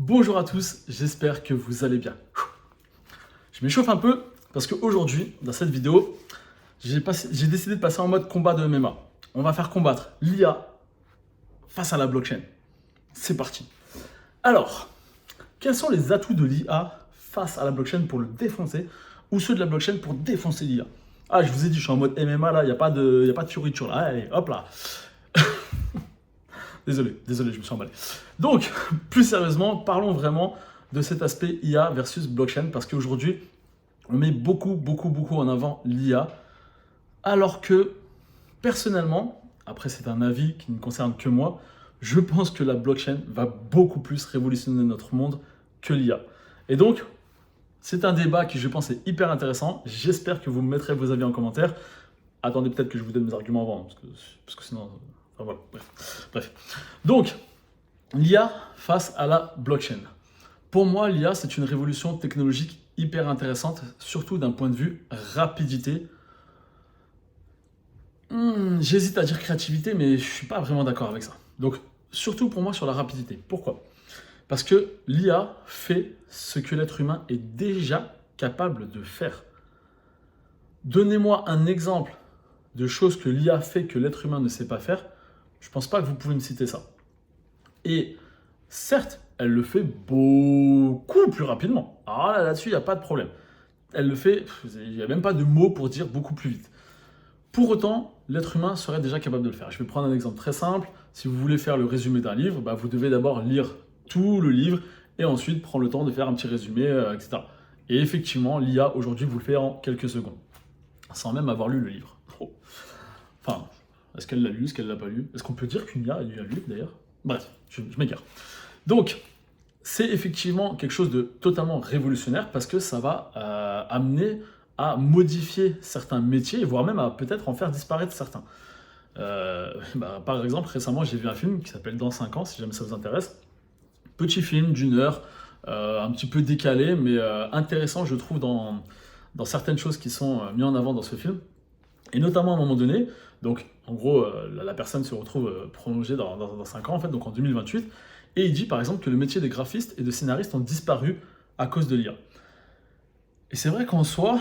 Bonjour à tous, j'espère que vous allez bien. Je m'échauffe un peu parce qu'aujourd'hui, dans cette vidéo, j'ai décidé de passer en mode combat de MMA. On va faire combattre l'IA face à la blockchain. C'est parti. Alors, quels sont les atouts de l'IA face à la blockchain pour le défoncer ou ceux de la blockchain pour défoncer l'IA? Ah, je vous ai dit, je suis en mode MMA là, il n'y a pas de fioriture là. Allez, hop là. Désolé, je me suis emballé. Donc, plus sérieusement, parlons vraiment de cet aspect IA versus blockchain, parce qu'aujourd'hui, on met beaucoup en avant l'IA, alors que, personnellement, après c'est un avis qui ne concerne que moi, je pense que la blockchain va beaucoup plus révolutionner notre monde que l'IA. Et donc, c'est un débat qui, je pense, est hyper intéressant. J'espère que vous me mettrez vos avis en commentaire. Attendez peut-être que je vous donne mes arguments avant, parce que sinon... Enfin, voilà, bref. Donc, l'IA face à la blockchain. Pour moi, l'IA, c'est une révolution technologique hyper intéressante, surtout d'un point de vue rapidité. J'hésite à dire créativité, mais je ne suis pas vraiment d'accord avec ça. Donc, surtout pour moi sur la rapidité. Pourquoi? Parce que l'IA fait ce que l'être humain est déjà capable de faire. Donnez-moi un exemple de choses que l'IA fait que l'être humain ne sait pas faire. Je ne pense pas que vous pouvez me citer ça. Et certes, elle le fait beaucoup plus rapidement. Alors là-dessus, il n'y a pas de problème. Elle le fait, il n'y a même pas de mots pour dire beaucoup plus vite. Pour autant, l'être humain serait déjà capable de le faire. Je vais prendre un exemple très simple. Si vous voulez faire le résumé d'un livre, vous devez d'abord lire tout le livre et ensuite prendre le temps de faire un petit résumé, etc. Et effectivement, l'IA aujourd'hui vous le fait en quelques secondes, sans même avoir lu le livre. Enfin, est-ce qu'elle l'a lu, est-ce qu'elle l'a pas lu? Est-ce qu'on peut dire qu'une IA a lu un livre d'ailleurs? Bref, je m'égare. Donc, c'est effectivement quelque chose de totalement révolutionnaire parce que ça va amener à modifier certains métiers, voire même à peut-être en faire disparaître certains. Par exemple, récemment, j'ai vu un film qui s'appelle Dans 5 ans, si jamais ça vous intéresse. Petit film d'une heure, un petit peu décalé, mais intéressant, je trouve, dans certaines choses qui sont mises en avant dans ce film. Et notamment à un moment donné, donc en gros, la personne se retrouve prolongée dans 5 ans, en fait, donc en 2028, et il dit par exemple que le métier des graphistes et de scénaristes ont disparu à cause de l'IA. Et c'est vrai qu'en soi,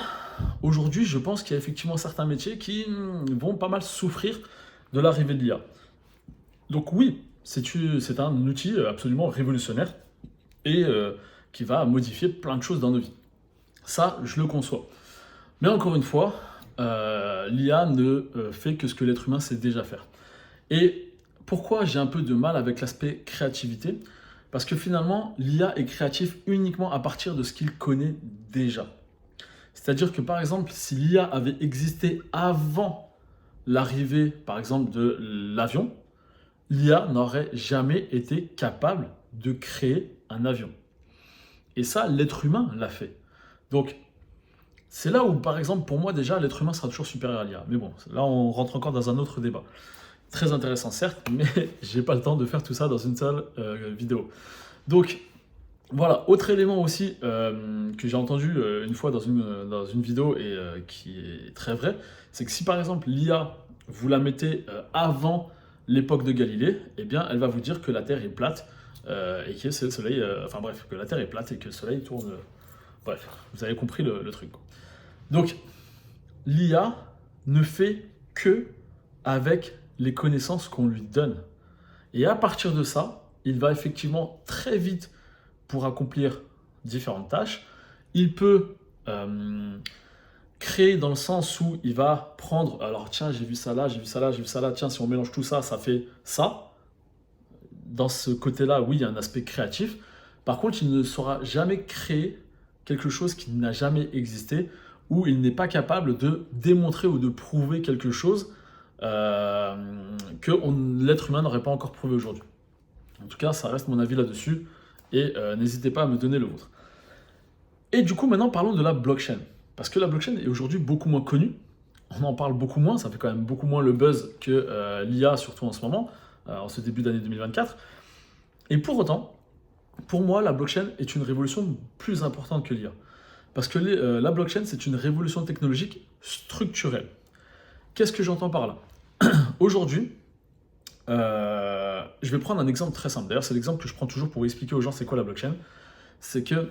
aujourd'hui, je pense qu'il y a effectivement certains métiers qui vont pas mal souffrir de l'arrivée de l'IA. Donc oui, c'est un outil absolument révolutionnaire et qui va modifier plein de choses dans nos vies. Ça, je le conçois. Mais encore une fois, l'IA ne fait que ce que l'être humain sait déjà faire. Et pourquoi j'ai un peu de mal avec l'aspect créativité? Parce que finalement, l'IA est créatif uniquement à partir de ce qu'il connaît déjà. C'est-à-dire que par exemple, si l'IA avait existé avant l'arrivée, par exemple, de l'avion, l'IA n'aurait jamais été capable de créer un avion. Et ça, l'être humain l'a fait. Donc, c'est là où, par exemple, pour moi, déjà, l'être humain sera toujours supérieur à l'IA. Mais bon, là, on rentre encore dans un autre débat. Très intéressant, certes, mais j'ai pas le temps de faire tout ça dans une seule vidéo. Donc, voilà, autre élément aussi que j'ai entendu une fois dans une vidéo et qui est très vrai, c'est que si, par exemple, l'IA, vous la mettez avant l'époque de Galilée, eh bien, elle va vous dire que la Terre est plate et que c'est le Soleil... que la Terre est plate et que le Soleil tourne... bref, vous avez compris le truc, quoi. Donc, l'IA ne fait que avec les connaissances qu'on lui donne. Et à partir de ça, il va effectivement très vite pour accomplir différentes tâches. Il peut créer dans le sens où il va prendre, alors tiens, j'ai vu ça là, j'ai vu ça là, j'ai vu ça là, tiens, si on mélange tout ça, ça fait ça. Dans ce côté-là, oui, il y a un aspect créatif. Par contre, il ne saura jamais créer quelque chose qui n'a jamais existé, où il n'est pas capable de démontrer ou de prouver quelque chose que l'être humain n'aurait pas encore prouvé aujourd'hui. En tout cas, ça reste mon avis là-dessus, et n'hésitez pas à me donner le vôtre. Et du coup, maintenant, parlons de la blockchain. Parce que la blockchain est aujourd'hui beaucoup moins connue, on en parle beaucoup moins, ça fait quand même beaucoup moins le buzz que l'IA, surtout en ce moment, en ce début d'année 2024. Et pour autant, pour moi, la blockchain est une révolution plus importante que l'IA. Parce que la blockchain, c'est une révolution technologique structurelle. Qu'est-ce que j'entends par là? Aujourd'hui, Je vais prendre un exemple très simple. D'ailleurs, c'est l'exemple que je prends toujours pour expliquer aux gens c'est quoi la blockchain. C'est que,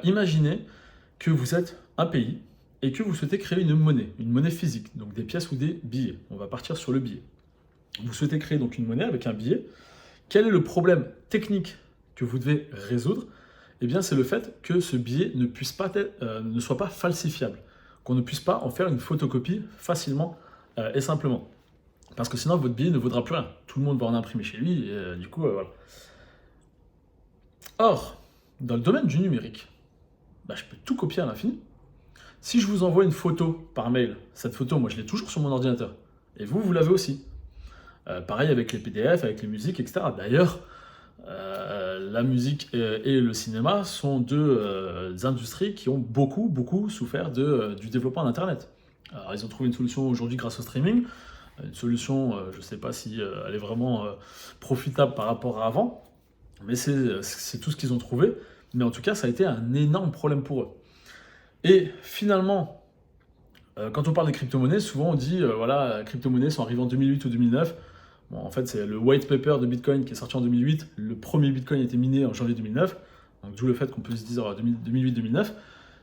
imaginez que vous êtes un pays et que vous souhaitez créer une monnaie physique, donc des pièces ou des billets. On va partir sur le billet. Vous souhaitez créer donc une monnaie avec un billet. Quel est le problème technique que vous devez résoudre? Eh bien, c'est le fait que ce billet ne soit pas falsifiable, qu'on ne puisse pas en faire une photocopie facilement et simplement. Parce que sinon, votre billet ne vaudra plus rien. Tout le monde va en imprimer chez lui, et du coup, voilà. Or, dans le domaine du numérique, je peux tout copier à l'infini. Si je vous envoie une photo par mail, cette photo, moi, je l'ai toujours sur mon ordinateur. Et vous l'avez aussi. Pareil avec les PDF, avec les musiques, etc. D'ailleurs, la musique et le cinéma sont deux industries qui ont beaucoup souffert du développement d'Internet. Alors, ils ont trouvé une solution aujourd'hui grâce au streaming, une solution, je ne sais pas si elle est vraiment profitable par rapport à avant, mais c'est tout ce qu'ils ont trouvé. Mais en tout cas, ça a été un énorme problème pour eux. Et finalement, quand on parle des crypto-monnaies, souvent on dit, voilà, les crypto-monnaies sont arrivées en 2008 ou 2009. Bon, en fait, c'est le white paper de Bitcoin qui est sorti en 2008. Le premier Bitcoin a été miné en janvier 2009. Donc, d'où le fait qu'on peut se dire 2008-2009.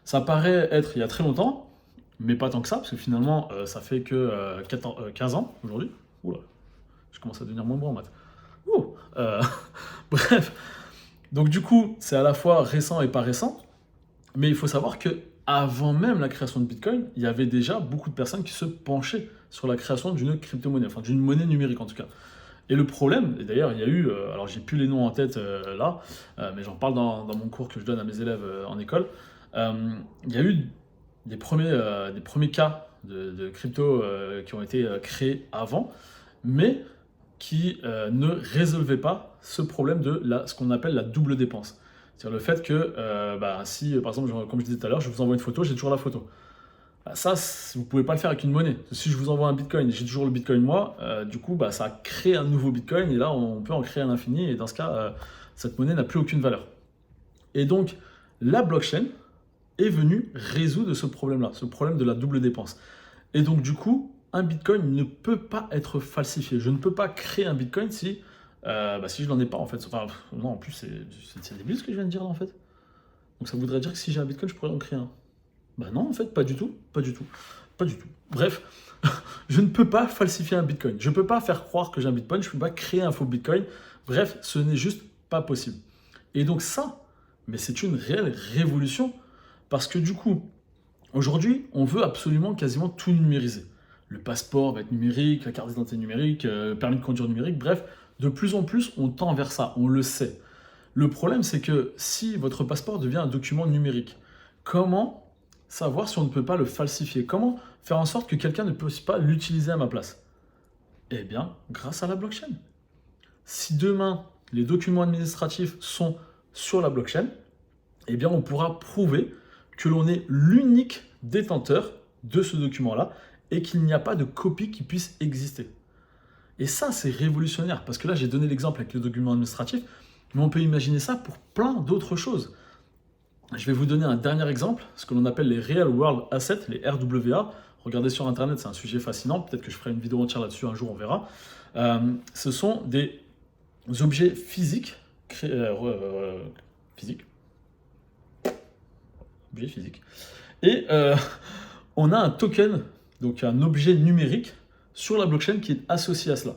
Ça paraît être il y a très longtemps, mais pas tant que ça, parce que finalement, ça fait que 15 ans aujourd'hui. Oula, je commence à devenir moins bon en maths. Ouh, bref. Donc, du coup, c'est à la fois récent et pas récent. Mais il faut savoir que avant même la création de Bitcoin, il y avait déjà beaucoup de personnes qui se penchaient sur la création d'une crypto-monnaie, enfin d'une monnaie numérique en tout cas. Et le problème, et d'ailleurs il y a eu, alors j'ai plus les noms en tête là, mais j'en parle dans mon cours que je donne à mes élèves en école, il y a eu des premiers cas de crypto qui ont été créés avant, mais qui ne résolvaient pas ce problème de ce qu'on appelle la double dépense. C'est-à-dire le fait que si, par exemple, comme je disais tout à l'heure, je vous envoie une photo, j'ai toujours la photo. Ça, vous ne pouvez pas le faire avec une monnaie. Si je vous envoie un bitcoin et j'ai toujours le bitcoin moi, du coup, ça crée un nouveau bitcoin et là, on peut en créer à l'infini et dans ce cas, cette monnaie n'a plus aucune valeur. Et donc, la blockchain est venue résoudre ce problème-là, ce problème de la double dépense. Et donc, du coup, un bitcoin ne peut pas être falsifié. Je ne peux pas créer un bitcoin si je n'en ai pas en fait. Enfin, non, en plus, c'est débile ce que je viens de dire là en fait. Donc ça voudrait dire que si j'ai un bitcoin, je pourrais en créer un. Bah non, en fait, pas du tout. Pas du tout. Pas du tout. Bref, je ne peux pas falsifier un bitcoin. Je ne peux pas faire croire que j'ai un bitcoin. Je ne peux pas créer un faux bitcoin. Bref, ce n'est juste pas possible. Et donc ça, mais c'est une réelle révolution parce que du coup, aujourd'hui, on veut absolument quasiment tout numériser. Le passeport va être numérique, la carte d'identité numérique, permis de conduire numérique, bref, de plus en plus, on tend vers ça, on le sait. Le problème, c'est que si votre passeport devient un document numérique, comment savoir si on ne peut pas le falsifier? Comment faire en sorte que quelqu'un ne puisse pas l'utiliser à ma place? Eh bien, grâce à la blockchain. Si demain, les documents administratifs sont sur la blockchain, eh bien, on pourra prouver que l'on est l'unique détenteur de ce document-là et qu'il n'y a pas de copie qui puisse exister. Et ça, c'est révolutionnaire, parce que là, j'ai donné l'exemple avec le document administratif, mais on peut imaginer ça pour plein d'autres choses. Je vais vous donner un dernier exemple, ce que l'on appelle les Real World Assets, les RWA. Regardez sur Internet, c'est un sujet fascinant. Peut-être que je ferai une vidéo entière là-dessus un jour, on verra. Ce sont des objets physiques, objets physiques. Et on a un token, donc un objet numérique, sur la blockchain qui est associé à cela.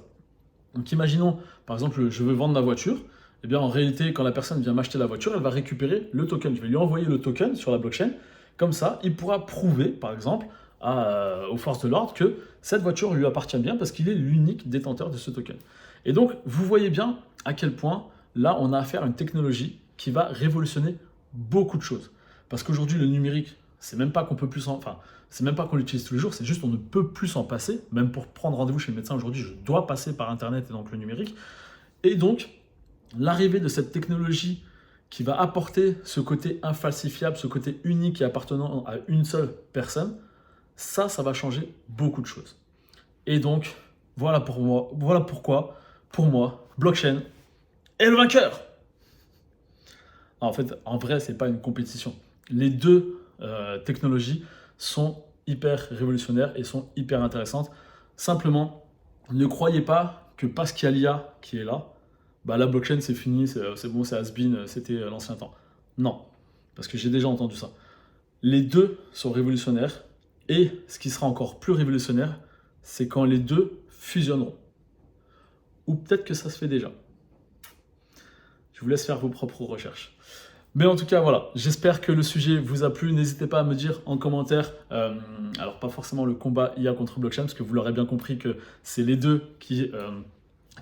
Donc imaginons, par exemple, je veux vendre ma voiture. Eh bien, en réalité, quand la personne vient m'acheter la voiture, elle va récupérer le token. Je vais lui envoyer le token sur la blockchain. Comme ça, il pourra prouver, par exemple, aux forces de l'ordre que cette voiture lui appartient bien parce qu'il est l'unique détenteur de ce token. Et donc, vous voyez bien à quel point, là, on a affaire à une technologie qui va révolutionner beaucoup de choses. Parce qu'aujourd'hui, le numérique, c'est même pas qu'on peut plus c'est même pas qu'on l'utilise tous les jours, c'est juste qu'on ne peut plus s'en passer. Même pour prendre rendez-vous chez le médecin aujourd'hui, je dois passer par Internet et donc le numérique. Et donc, l'arrivée de cette technologie qui va apporter ce côté infalsifiable, ce côté unique et appartenant à une seule personne, ça va changer beaucoup de choses. Et donc, voilà pourquoi, pour moi, blockchain est le vainqueur. En fait, en vrai, c'est pas une compétition. Les deux technologies sont hyper révolutionnaires et sont hyper intéressantes. Simplement, ne croyez pas que parce qu'il y a l'IA qui est là, bah la blockchain c'est fini, c'est bon, c'est has-been, c'était l'ancien temps. Non, parce que j'ai déjà entendu ça. Les deux sont révolutionnaires, et ce qui sera encore plus révolutionnaire, c'est quand les deux fusionneront. Ou peut-être que ça se fait déjà. Je vous laisse faire vos propres recherches. Mais en tout cas, voilà, j'espère que le sujet vous a plu. N'hésitez pas à me dire en commentaire, alors pas forcément le combat IA contre blockchain, parce que vous l'aurez bien compris que c'est les deux qui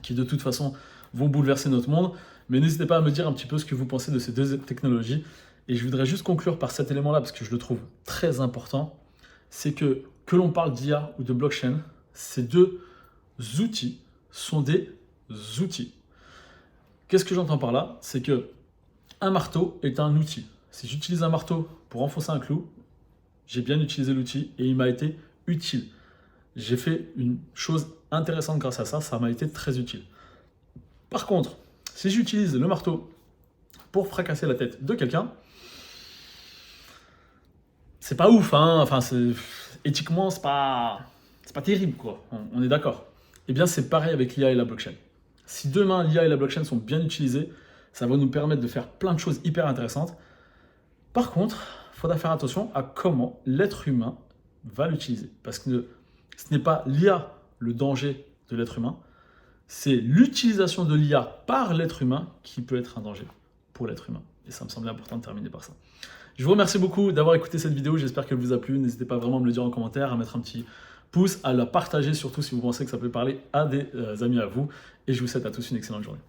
de toute façon vont bouleverser notre monde. Mais n'hésitez pas à me dire un petit peu ce que vous pensez de ces deux technologies. Et je voudrais juste conclure par cet élément-là, parce que je le trouve très important, c'est que l'on parle d'IA ou de blockchain, ces deux outils sont des outils. Qu'est-ce que j'entends par là? C'est que un marteau est un outil. Si j'utilise un marteau pour enfoncer un clou, j'ai bien utilisé l'outil et il m'a été utile. J'ai fait une chose intéressante grâce à ça, ça m'a été très utile. Par contre, si j'utilise le marteau pour fracasser la tête de quelqu'un, c'est pas ouf, hein. Enfin, éthiquement, c'est pas terrible, quoi. On est d'accord. Eh bien, c'est pareil avec l'IA et la blockchain. Si demain l'IA et la blockchain sont bien utilisées, ça va nous permettre de faire plein de choses hyper intéressantes. Par contre, il faudra faire attention à comment l'être humain va l'utiliser. Parce que ce n'est pas l'IA le danger de l'être humain, c'est l'utilisation de l'IA par l'être humain qui peut être un danger pour l'être humain. Et ça me semblait important de terminer par ça. Je vous remercie beaucoup d'avoir écouté cette vidéo, j'espère qu'elle vous a plu. N'hésitez pas vraiment à me le dire en commentaire, à mettre un petit pouce, à la partager surtout si vous pensez que ça peut parler à des amis à vous. Et je vous souhaite à tous une excellente journée.